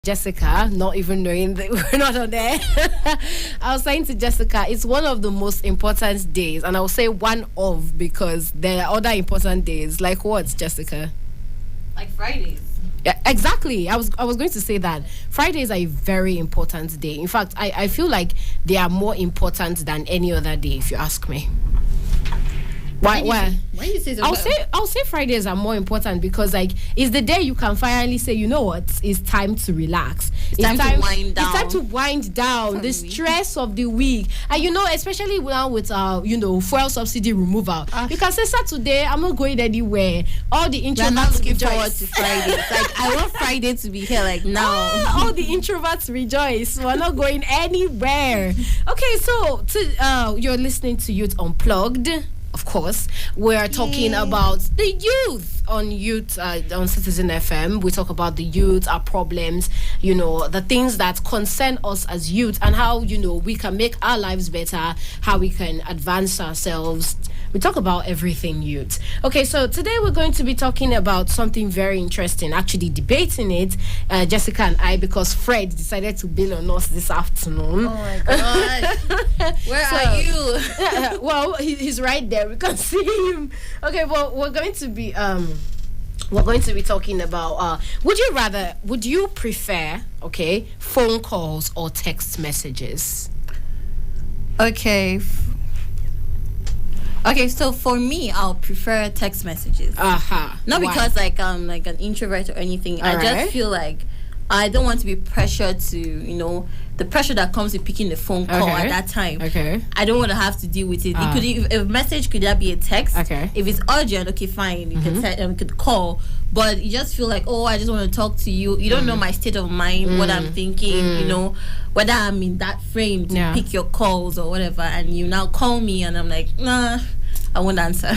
Jessica, not even knowing that we're not on there. I was saying to Jessica, it's one of the most important days, and I will say one of because there are other important days. Like what, Jessica? Like Fridays. Yeah, exactly. I was going to say that Fridays are a very important day. In fact, I feel like they are more important than any other day, if you ask me. Why you say so? I'll say Fridays are more important because like it's the day you can finally say, you know what, it's time to relax. It's time to wind down. It's time to wind down the stress of the week. And you know, especially now with fuel subsidy removal. You can say Saturday, I'm not going anywhere. All the introverts I'm not looking forward to Friday. Like I want Friday to be here like now. All the introverts rejoice. We're not going anywhere. Okay, so you're listening to Youth Unplugged. Of course, we're talking about the youth on Citizen FM. We talk about the youth, our problems, the things that concern us as youth, and how we can make our lives better, how we can advance ourselves. We talk about everything youth. Okay, so today we're going to be talking about something very interesting, actually debating it, Jessica and I, because Fred decided to bail on us this afternoon. Oh my gosh. Where are you? Well, he's right there. We can see him. Okay, well, we're going to be talking about would you prefer, phone calls or text messages? Okay, so for me, I'll prefer text messages. Not Why? because I'm like an introvert or anything. I just feel like I don't want to be pressured to, the pressure that comes with picking the phone call at that time. Okay. I don't want to have to deal with it. If a message could that be a text? Okay. If it's urgent, okay, fine. You can could call. But you just feel like, I just want to talk to you. You don't know my state of mind, what I'm thinking, whether I'm in that frame to pick your calls or whatever. And you now call me and I'm like, nah, I won't answer.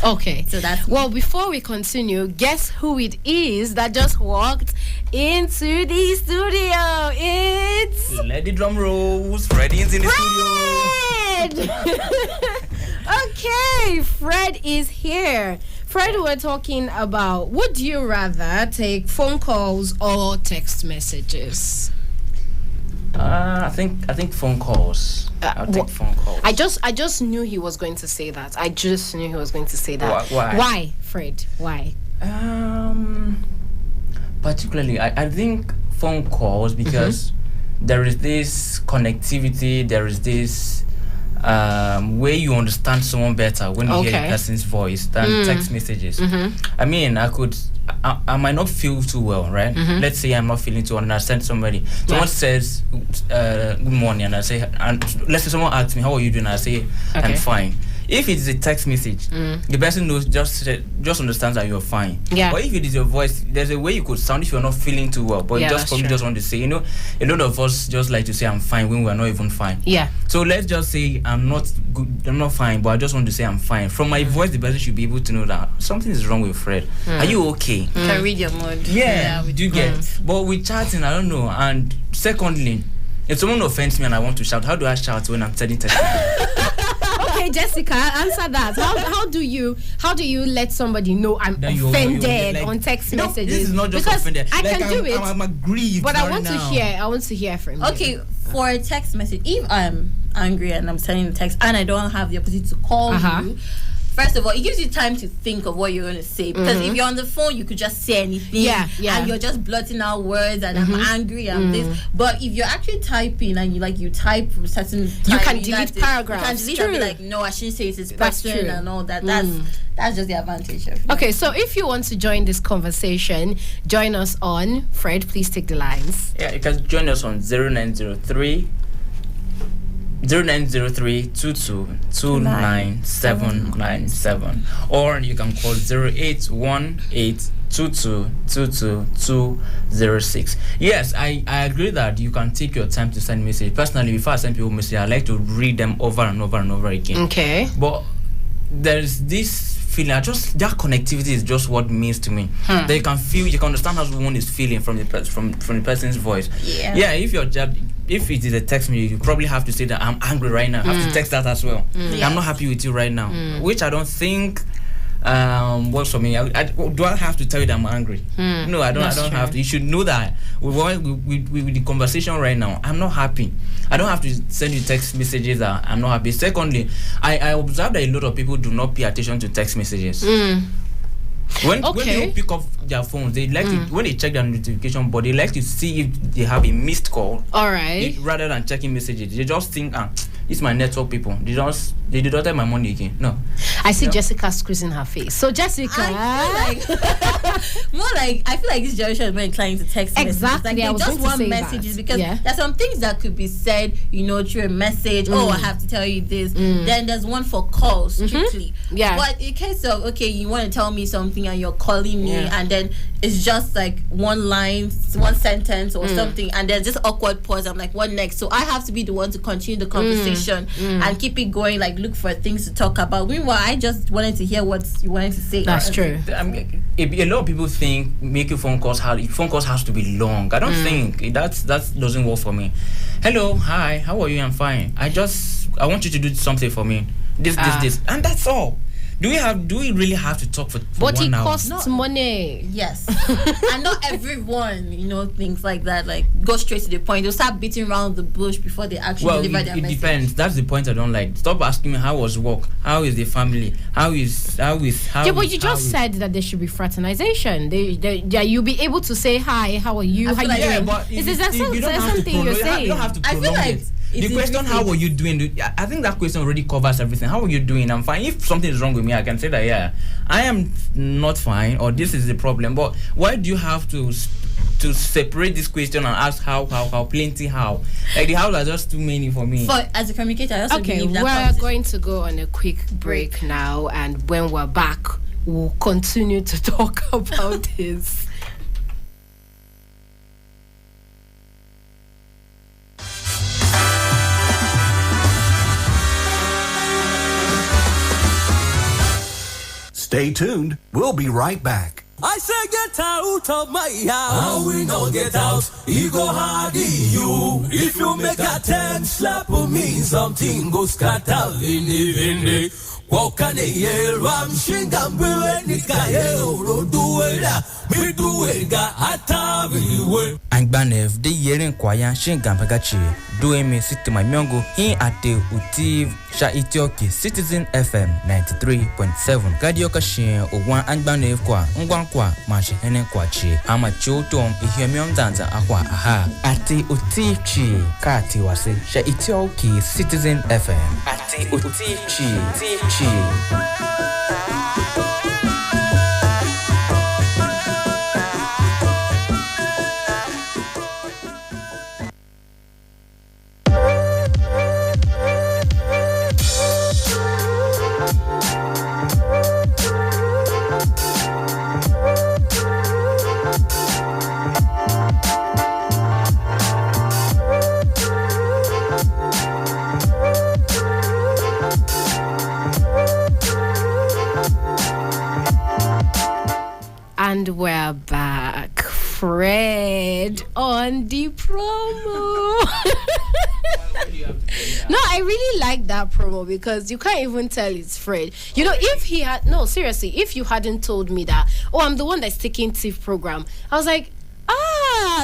Okay. So that's well. Before we continue, guess who it is that just walked into the studio? It's let the drum rolls. Fred is in the studio. Okay, Fred is here. Fred, we're talking about: would you rather take phone calls or text messages? I think phone calls. I'll take phone calls. I just knew he was going to say that. Why, Fred? Why? Particularly, I think phone calls because there is this connectivity. There is this way you understand someone better when you hear a person's voice than text messages. I mean, I might not feel too well, right? Let's say I'm not feeling too well and I send somebody. Someone says, good morning, and I say, and let's say someone asks me, how are you doing? I say, I'm fine. If it's a text message, the person knows, just understands that you're fine. Yeah. But if it is your voice, there's a way you could sound if you're not feeling too well. But you just probably just want to say, a lot of us just like to say I'm fine when we're not even fine. Yeah. So let's just say I'm not good, I'm not fine, but I just want to say I'm fine. From my voice, the person should be able to know that something is wrong with Fred. Are you okay? Can read your mood. Yeah, do you get? But with chatting, I don't know. And secondly, if someone offends me and I want to shout, how do I shout when I'm sending text? Okay, Jessica, answer that. How do you let somebody know I'm offended on text messages? This is not just because offended. I can do it. I'm aggrieved. But I want to hear from you. Okay, for a text message, if I'm angry and I'm sending a text and I don't have the opportunity to call you, first of all, it gives you time to think of what you're going to say. Because if you're on the phone, you could just say anything. And you're just blurting out words and I'm angry and this. But if you're actually typing and you type certain time, you can delete paragraphs. You can delete and be like, no, I shouldn't say it's person and all that. That's just the advantage of it. Okay, so if you want to join this conversation, join us on Fred, please take the lines. Yeah, you can join us on 0903 0903-2229-797, or you can call 0818-2222-206. Yes, I agree that you can take your time to send message. Personally, before I send people message, I like to read them over and over and over again. Okay. But there's this feeling, that connectivity is just what it means to me. That you can feel, you can understand how someone is feeling from the person's voice. Yeah, if it is a text me, you probably have to say that I'm angry right now. I have to text that as well. I'm not happy with you right now, which I don't think works for me. Do I have to tell you that I'm angry? No, I don't. I don't have to. You should know that with the conversation right now, I'm not happy. I don't have to send you text messages that I'm not happy. Secondly, I observe that a lot of people do not pay attention to text messages. When they pick up their phones, they like to, when they check their notification, but they like to see if they have a missed call. All right. Rather than checking messages, they just think, it's my network people. They deducted my money again. No. I see Jessica squeezing her face. So Jessica, I feel like this generation is more inclined to text messages. Exactly. Like they just want messages because there's some things that could be said, through a message. Oh, I have to tell you this. Then there's one for calls strictly. Yeah. But in case of you want to tell me something and you're calling me and then it's just like one line, one sentence or something, and then just awkward pause. I'm like, what next? So I have to be the one to continue the conversation and keep it going, like look for things to talk about. Meanwhile, I just wanted to hear what you wanted to say. That's true. A lot of people think making phone calls has to be long. I don't think that doesn't work for me. Hello, hi, how are you? I'm fine. I want you to do something for me. This, and that's all. Do we really have to talk for but 1 hour? But it costs money. Yes. And not everyone, things like that, like go straight to the point. They'll start beating around the bush before they actually deliver their message. It depends. That's the point I don't like. Stop asking me how was work, how is the family, how is but you just said that there should be fraternization. You'll be able to say hi, how are you? How you doing? But is there something you're saying? You don't have to prolong it. The question, how are you doing? I think that question already covers everything. How are you doing? I'm fine. If something is wrong with me, I can say that, yeah, I am not fine, or this is the problem. But why do you have to separate this question and ask how, plenty how? Like the how are just too many for me. As a communicator, I also believe that we're going to go on a quick break now, and when we're back, we'll continue to talk about this. Stay tuned. We'll be right back. I say get out of my house. How we no get out? He go hard you. If you make a 10 slap on me, something go scatter in the walk on the air, I'm shingam Nika do it, me do it, Atavi. And Banev, the year in Kwaya, Shingam Pagachi, doing me sit to my myongo, he at the Utiv, Sha Itioki, Citizen FM 93.7, Gadioka Shin, or one and Banev Kwa, Ngwankwa, Mashi Henen Kwachi, Amacho Tom, Ihemion Danza, Aqua, aha, at the Utiv Chi, Kati was it, Sha Itioki, Citizen FM, at the Utiv Chi, And we're back. Fred on the promo. No, I really like that promo because you can't even tell it's Fred. If you hadn't told me that, I'm the one that's taking TIFF program, I was like,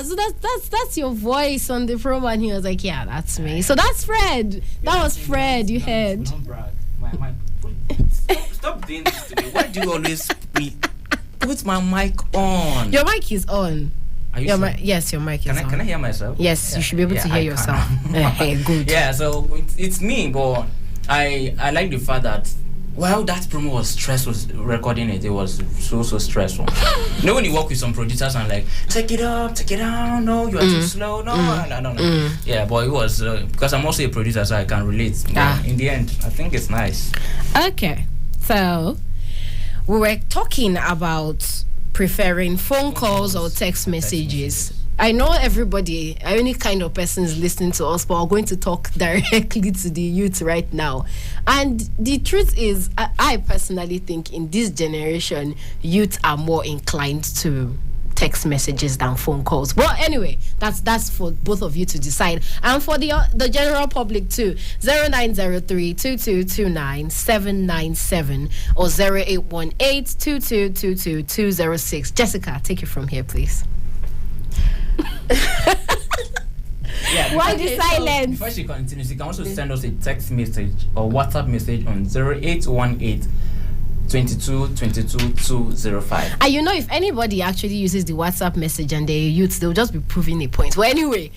so that's your voice on the promo, and he was like, yeah, that's me. So that's Fred. That was Fred. You heard. Stop doing this to me. Why do you always put my mic on? Your mic is on. Are you sure? Yes, your mic is on. Can I hear myself? Yes, you should be able to hear yourself. Good. Yeah, so it's me, but I like the fact that that promo was stressful. Recording it was so stressful. When you work with some producers and like, take it up, take it down, no, you are too slow, no. Yeah, but it was because I'm also a producer, so I can relate. In the end, I think it's nice. Okay, so we were talking about preferring phone calls or text messages. I know everybody, any kind of person is listening to us, but we're going to talk directly to the youth right now. And the truth is, I personally think in this generation, youth are more inclined to text messages than phone calls. Well, anyway, that's for both of you to decide, and for the general public too. 0903-2229-797 or 0818-2222-206. Jessica, take it from here, please. Yeah, why the silence? Before she continues, you can also send us a text message or WhatsApp message on 0818 2222-205. And if anybody actually uses the WhatsApp message and they're youths, they'll just be proving a point. Well, anyway,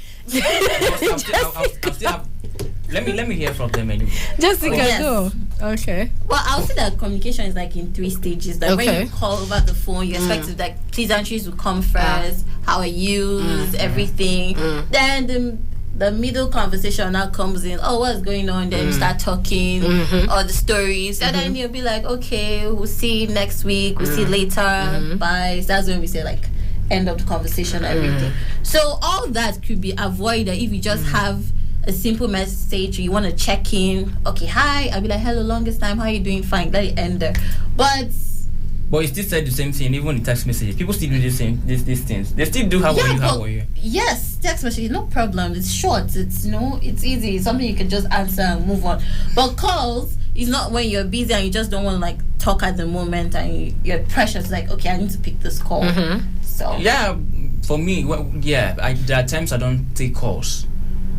let me hear from them anyway. Jessica, go. Okay. Well, I'll say that communication is like in 3 stages. Like when you call over the phone, you expect it, like pleasantries will come first. How are you? Everything. Then the middle conversation now comes in. Oh, what's going on? Then you start talking all the stories, and then you'll be like, okay, we'll see next week. We'll see later. Bye. So that's when we say like end of the conversation. Everything. So all that could be avoided if you just have a simple message. You want to check in. Okay, hi. I'll be like, hello, longest time. How are you doing? Fine. Let it end there. But you still said the same thing, even in text messages. People still do these things. They still do how are you? Yes, text message, no problem. It's short. It's it's easy. It's something you can just answer and move on. But calls is not when you're busy and you just don't want to like talk at the moment and you're precious. Like, okay, I need to pick this call. So yeah, for me, there are times I don't take calls.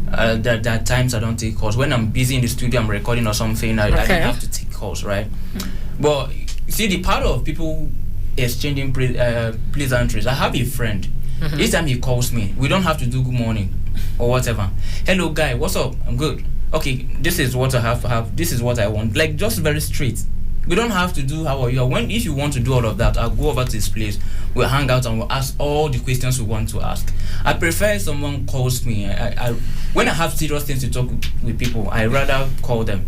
There are times I don't take calls. When I'm busy in the studio, I'm recording or something, I don't have to take calls, right? But see, the part of people exchanging pleasantries, I have a friend. Each time he calls me, we don't have to do good morning or whatever. Hello, guy, what's up? I'm good. Okay, this is what I have. This is what I want. Like, just very straight. We don't have to do how are you. If you want to do all of that, I'll go over to his place. We'll hang out and we'll ask all the questions we want to ask. I prefer someone calls me. When I have serious things to talk with people, I rather call them.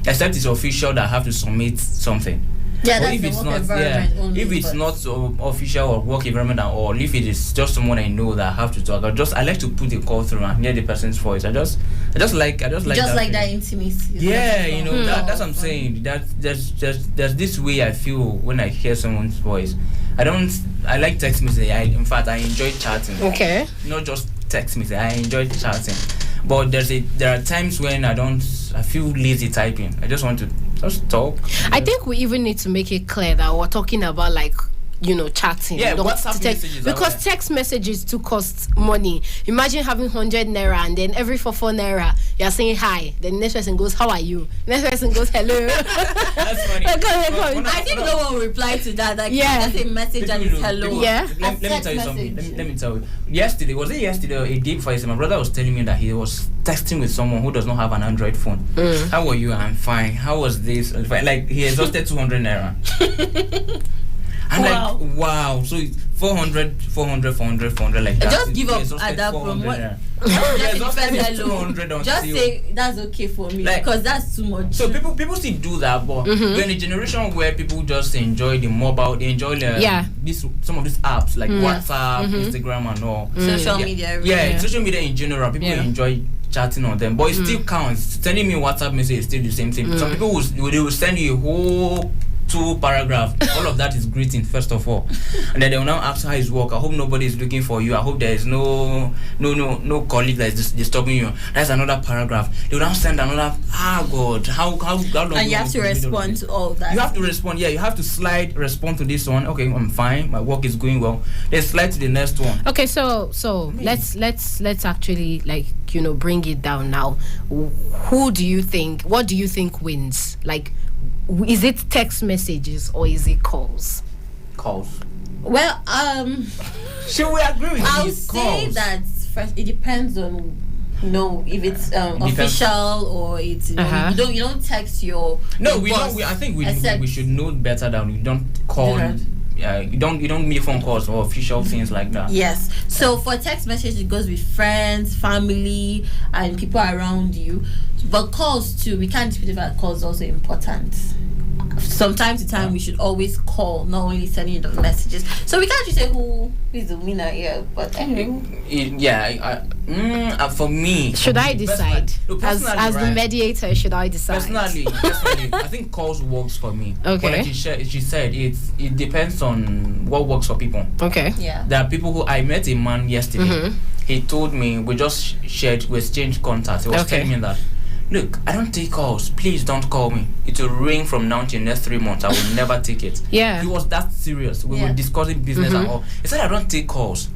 Except it's official that I have to submit something. Yeah, that's the work environment only. If it's not official or work environment at all, if it is just someone I know that I have to talk, I like to put the call through and hear the person's voice. I just like that intimacy. Yeah, that's what I'm saying. There's this way I feel when I hear someone's voice. I like text message. In fact, I enjoy chatting. Okay. Not just text message. I enjoy chatting. But there are times when I feel lazy typing. I just want to just talk. I think we even need to make it clear that we're talking about like chatting. Yeah, WhatsApp messages. Because text messages too cost money. Imagine having 100 naira and then every 4 naira you're saying hi. Then the next person goes, how are you? Next person goes, hello. That's funny. I think no one will reply to that. Like, just a message and it's hello. Yeah. Let me tell you something. Let me tell you. Yesterday or a day before yesterday, my brother was telling me that he was texting with someone who does not have an Android phone. How are you? I'm fine. How was this? Like, he exhausted 200 naira. I'm like, wow. So it's 400 like that. Just give up at that point. Just say that's okay for me, because that's too much. So people still do that, but we're in a generation where people just enjoy the mobile, they enjoy some of these apps like WhatsApp, Instagram and all. Social media. Yeah, social media in general, people enjoy chatting on them, but it still counts. Sending me WhatsApp message is still the same thing. Some people will send you a whole 2 paragraph. All of that is greeting first of all, and then they will now ask how is work. I hope nobody is looking for you. I hope there is no colleague that is disturbing you. That's another paragraph. They will now send another. God, how long? And you have to respond to all that. You have to respond. Yeah, you have to respond to this one. Okay, I'm fine. My work is going well. Then slide to the next one. Okay, so let's actually bring it down now. What do you think wins? Like, is it text messages or is it calls? Calls. Well, should we agree with you? I'll say that first, it depends on if it's official or it's you don't text your we boss. don't. I think we should know better than we don't call. You don't make phone calls or official things like that. Yes. So for text message, it goes with friends, family, and people around you. But calls too, we can't dispute that calls also important. from time to time we should always call, not only sending the messages. So we can't just say who is the winner here. But anyway, for me, should I decide as the mediator? Should I decide? Personally, I think calls works for me. Okay. But like she said, it depends on what works for people. Okay. yeah. There are people who I met a man yesterday. He told me we exchanged contacts. He was telling me that, look, I don't take calls. Please don't call me. It will ring from now to the next 3 months. I will never take it. Yeah. He was that serious. We were discussing business and all. He said, I don't take calls.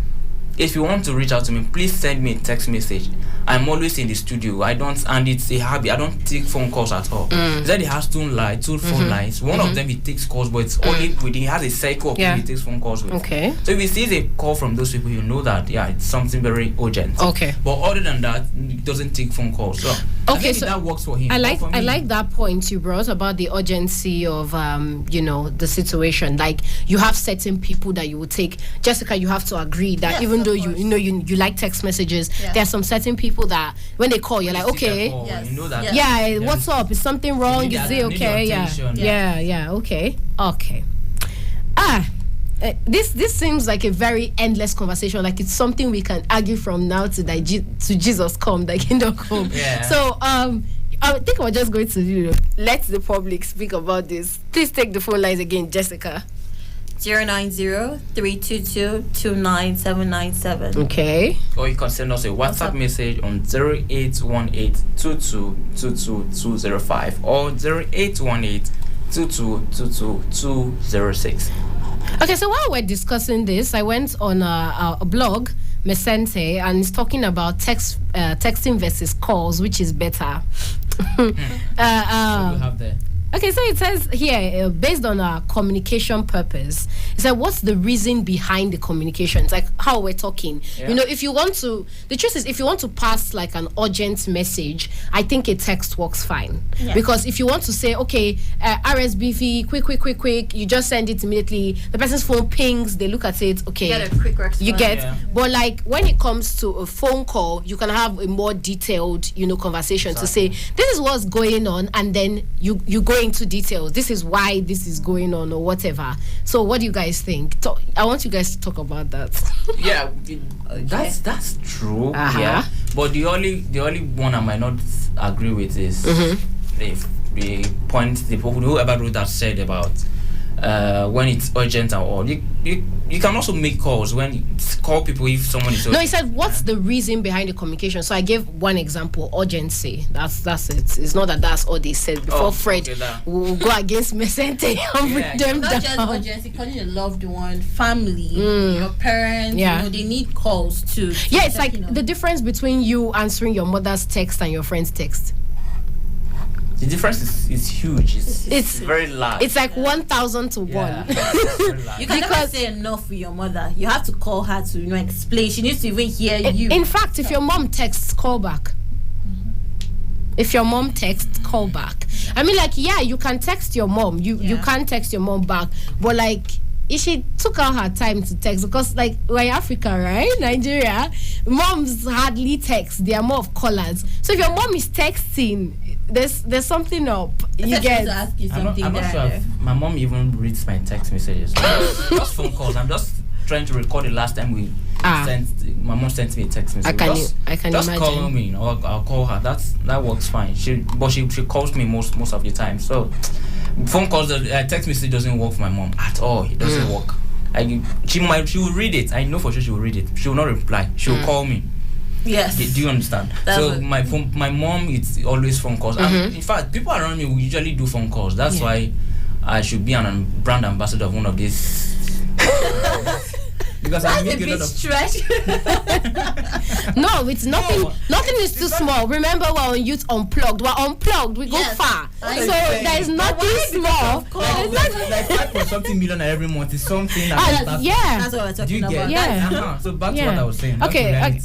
If you want to reach out to me, please send me a text message. I'm always in the studio. And it's a habit. I don't take phone calls at all. He said he has two phone lines. One of them he takes calls, but it's only he has a cycle of people he takes phone calls with. Okay. So if he sees a call from those people, you know that it's something very urgent. Okay. But other than that, he doesn't take phone calls. So I think so that works for him. I like that point you brought about the urgency of the situation. Like, you have certain people that you would take. Jessica, you have to agree that even though you like text messages, there are some certain people that when they call, you're like, okay, you know that. yeah, what's up? Is something wrong? Is it okay? Yeah, okay. This seems like a very endless conversation. Like, it's something we can argue from now to Jesus come, the kingdom come. Yeah. So I think we're just going to let the public speak about this. Please take the phone lines again, Jessica. 090-322-29797. Okay. Or you can send us a WhatsApp message on 0818-2222-205 or 0818-2222-206. Okay, so while we're discussing this, I went on a blog, Mesente, and it's talking about texting versus calls, which is better. So you have there. Okay, so it says here, based on our communication purpose, it said, what's the reason behind the communication? It's like how we're talking. Yeah. If you want to, the truth is, if you want to pass like an urgent message, I think a text works fine. Yeah. Because if you want to say, okay, RSVP, quick, you just send it immediately. The person's phone pings, they look at it, okay. You get a quick response. You get, but like when it comes to a phone call, you can have a more detailed, conversation to say, this is what's going on, and then you go into details. This is why this is going on or whatever. So what do you guys think? I want you guys to talk about that. Yeah, that's true. Yeah, but the only one I might not agree with is the point whoever wrote that said about when it's urgent or all. You can also make calls when you call people if someone is urgent. No, he said, what's the reason behind the communication? So I gave one example, urgency. That's it. It's not that's all they said. Before Fred will go against Mesente and bring them not down. Just urgency, calling a loved one, family, your parents, they need calls too. Yeah, it's like the difference between you answering your mother's text and your friend's text. The difference is huge. It's very large. It's like 1,000 to 1. You can never say enough with your mother. You have to call her to explain. She needs to even hear you. In fact, if your mom texts, call back. If your mom texts, call back. I mean, like, you can text your mom. You can't text your mom back. But like, if she took out her time to text, because like we're in Africa, right? Nigeria, moms hardly text. They are more of callers. So if your mom is texting, there's something up. You get. To ask you something. I'm not sure if my mom even reads my text messages. Just phone calls. I'm just trying to record the last time my mom sent me a text message. I can just imagine. Call me or I'll call her. That works fine. She calls me most of the time. So phone calls, text message doesn't work for my mom at all. It doesn't work. She will read it. I know for sure she will read it. She will not reply. She will call me. Yes. Do you understand? So my mom, it's always phone calls. In fact, people around me will usually do phone calls. That's why I should be a brand ambassador of one of these. Because I make a lot of stretch. No, it's nothing. Nothing is too small. Remember, we're on Youth Unplugged. We're unplugged. We go far. So there is nothing small. Like 5.something million every month is something. That's what we're talking about. Yeah. So back to what I was saying. Okay.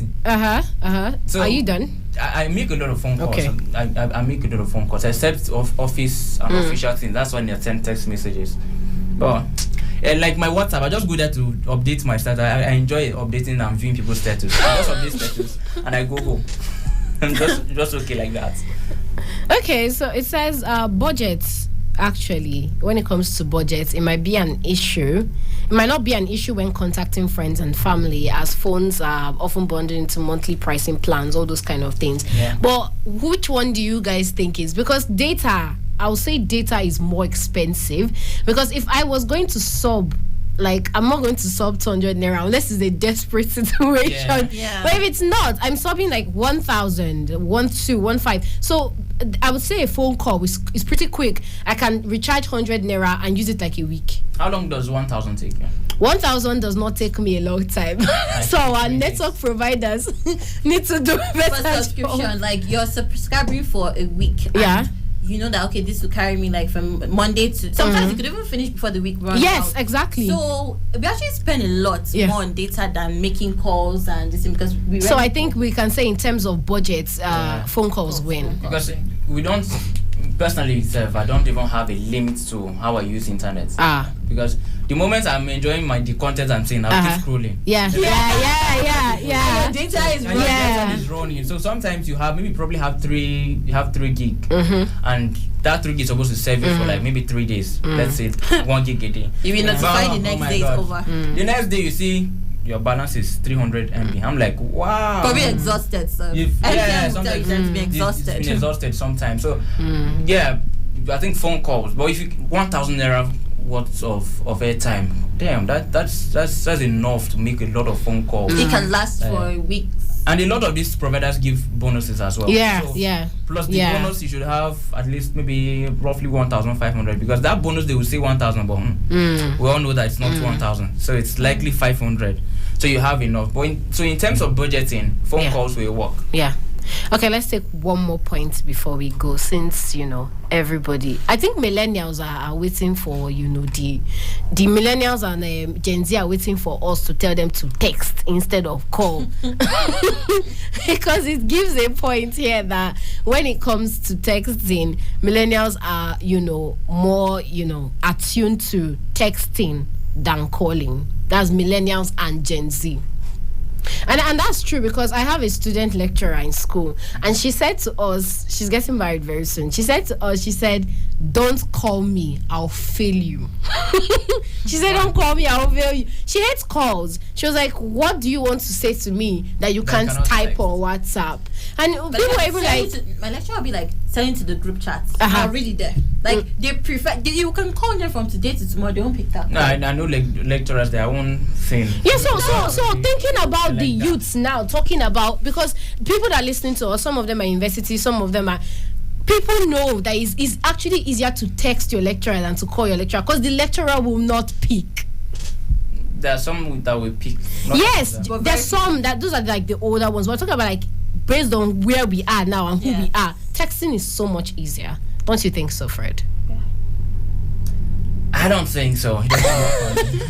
So are you done? I make a lot of phone calls. Okay. I make a lot of phone calls, except of office and official things. That's when they send text messages. But like my WhatsApp, I just go there to update my status. I enjoy updating and viewing people's status. I just update status and I go home. I'm just okay like that. Okay, so it says budgets actually, when it comes to budgets, it might be an issue. It might not be an issue when contacting friends and family, as phones are often bundled into monthly pricing plans, all those kind of things. Yeah. But which one do you guys think is? Because data, I would say data is more expensive. Because if I was going to sub, like, I'm not going to sub 200 naira unless it's a desperate situation. Yeah. But if it's not, I'm subbing like 1,000, 1,2, 1,500. So I would say a phone call is pretty quick. I can recharge 100 naira and use it like a week. How long does 1,000 take you? 1,000 does not take me a long time. So our network providers need to do better. For subscription, like you're subscribing for a week. Yeah. You know that, okay, this will carry me like from Monday to... Sometimes you could even finish before the week runs Yes, out. exactly. So we actually spend a lot more on data than making calls and this thing, because we... So I think we can say in terms of budgets, phone calls win. Because we don't... Personally, I don't even have a limit to how I use internet. Because the moment I'm enjoying the content I'm seeing, I'll keep scrolling. Yeah. Your data is running. Data is running. So sometimes you probably have 3 gig, and that 3 gig is supposed to serve you for like maybe 3 days. Let's say 1 gig a day. You will notify the next day it's over. The next day you see your balance is 300 MB. I'm like, wow. Probably exhausted, so. Sometimes it's been exhausted. It's been exhausted sometimes. So, yeah, I think phone calls. But if you 1,000 naira worth of airtime, damn, that's enough to make a lot of phone calls. It can last for weeks. And a lot of these providers give bonuses as well. Plus the bonus, you should have at least maybe roughly 1,500, because that bonus they will say 1,000, but we all know that it's not 1,000, so it's likely 500. So you have enough. But in terms of budgeting, phone calls will work. Yeah. Okay, let's take one more point before we go, since everybody, I think millennials are waiting for the millennials and Gen Z are waiting for us to tell them to text instead of call. Because it gives a point here that when it comes to texting, millennials are more attuned to texting than calling. That's millennials and Gen Z. And that's true, because I have a student lecturer in school, and she said to us, she's getting married very soon. She said to us, don't call me, I'll fail you. She said, don't call me, I'll fail you. She hates calls. She was like, what do you want to say to me that you can't type on WhatsApp? And but people are even like, my lecturer will be like sending to the group chats. Are really there. Like they prefer, you can call them from today to tomorrow, they won't pick that. No, I know lecturers, their own thing. Yeah, so thinking about the youths now, talking about, because people that are listening to us, some of them are university, some of them are, people know that it's actually easier to text your lecturer than to call your lecturer, because the lecturer will not pick. There are some that will pick. Yes, there's some that those are like the older ones. We're talking about like based on where we are now and who we are. Texting is so much easier. Don't you think so, Fred? I don't think so. It doesn't work for me.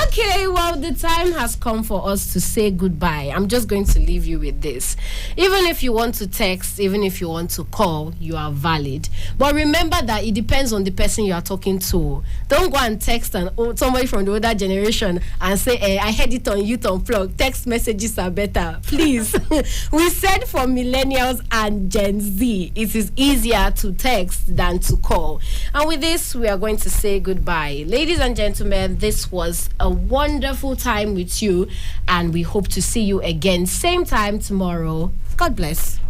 Okay, well, the time has come for us to say goodbye. I'm just going to leave you with this. Even if you want to text, even if you want to call, you are valid. But remember that it depends on the person you are talking to. Don't go and text somebody from the older generation and say, I heard it on Youth Unplugged. Text messages are better. Please. We said for millennials and Gen Z, it is easier to text than to call. And with this, we are going to say goodbye. Ladies and gentlemen, this was a wonderful time with you, and we hope to see you again same time tomorrow. God bless.